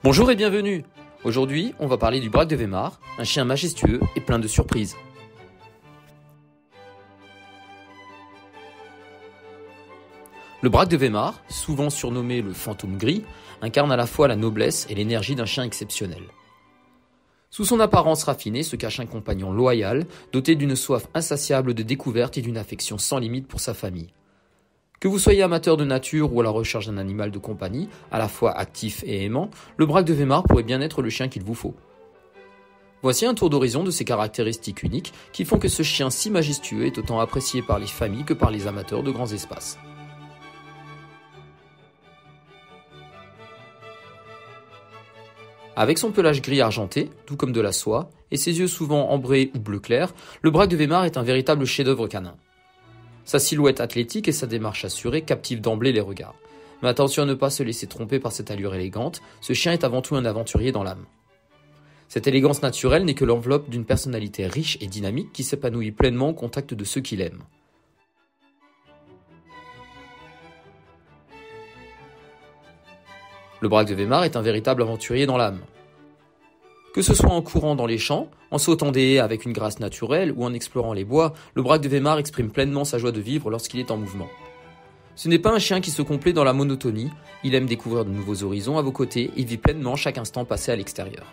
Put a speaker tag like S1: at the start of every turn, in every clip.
S1: Bonjour et bienvenue. Aujourd'hui, on va parler du Braque de Weimar, un chien majestueux et plein de surprises. Le Braque de Weimar, souvent surnommé le fantôme gris, incarne à la fois la noblesse et l'énergie d'un chien exceptionnel. Sous son apparence raffinée se cache un compagnon loyal, doté d'une soif insatiable de découverte et d'une affection sans limite pour sa famille. Que vous soyez amateur de nature ou à la recherche d'un animal de compagnie, à la fois actif et aimant, le Braque de Weimar pourrait bien être le chien qu'il vous faut. Voici un tour d'horizon de ses caractéristiques uniques qui font que ce chien si majestueux est autant apprécié par les familles que par les amateurs de grands espaces. Avec son pelage gris argenté, tout comme de la soie, et ses yeux souvent ambrés ou bleu clair, le Braque de Weimar est un véritable chef-d'œuvre canin. Sa silhouette athlétique et sa démarche assurée captivent d'emblée les regards. Mais attention à ne pas se laisser tromper par cette allure élégante, ce chien est avant tout un aventurier dans l'âme. Cette élégance naturelle n'est que l'enveloppe d'une personnalité riche et dynamique qui s'épanouit pleinement au contact de ceux qu'il aime. Le Braque de Weimar est un véritable aventurier dans l'âme. Que ce soit en courant dans les champs, en sautant des haies avec une grâce naturelle ou en explorant les bois, le Braque de Weimar exprime pleinement sa joie de vivre lorsqu'il est en mouvement. Ce n'est pas un chien qui se complaît dans la monotonie, il aime découvrir de nouveaux horizons à vos côtés et vit pleinement chaque instant passé à l'extérieur.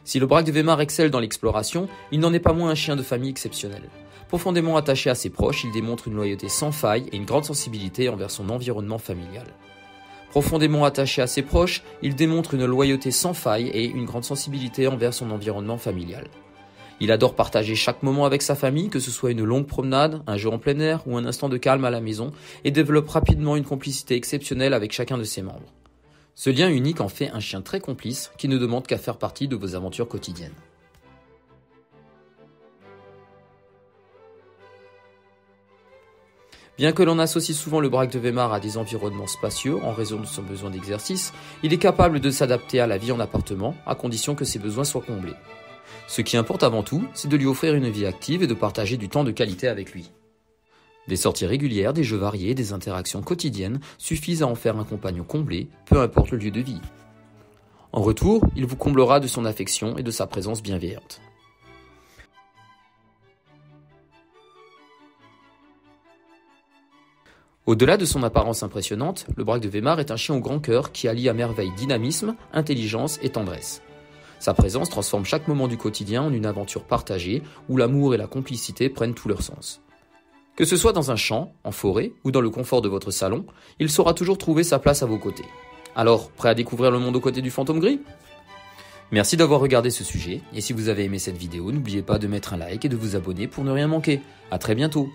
S1: Si le Braque de Weimar excelle dans l'exploration, il n'en est pas moins un chien de famille exceptionnel. Profondément attaché à ses proches, il démontre une loyauté sans faille et une grande sensibilité envers son environnement familial. Profondément attaché à ses proches, il démontre une loyauté sans faille et une grande sensibilité envers son environnement familial. Il adore partager chaque moment avec sa famille, que ce soit une longue promenade, un jeu en plein air ou un instant de calme à la maison, et développe rapidement une complicité exceptionnelle avec chacun de ses membres. Ce lien unique en fait un chien très complice qui ne demande qu'à faire partie de vos aventures quotidiennes. Bien que l'on associe souvent le Braque de Weimar à des environnements spacieux en raison de son besoin d'exercice, il est capable de s'adapter à la vie en appartement à condition que ses besoins soient comblés. Ce qui importe avant tout, c'est de lui offrir une vie active et de partager du temps de qualité avec lui. Des sorties régulières, des jeux variés, des interactions quotidiennes suffisent à en faire un compagnon comblé, peu importe le lieu de vie. En retour, il vous comblera de son affection et de sa présence bienveillante. Au-delà de son apparence impressionnante, le Braque de Weimar est un chien au grand cœur qui allie à merveille dynamisme, intelligence et tendresse. Sa présence transforme chaque moment du quotidien en une aventure partagée où l'amour et la complicité prennent tout leur sens. Que ce soit dans un champ, en forêt ou dans le confort de votre salon, il saura toujours trouver sa place à vos côtés. Alors, prêt à découvrir le monde aux côtés du fantôme gris ? Merci d'avoir regardé ce sujet, et si vous avez aimé cette vidéo, n'oubliez pas de mettre un like et de vous abonner pour ne rien manquer. À très bientôt.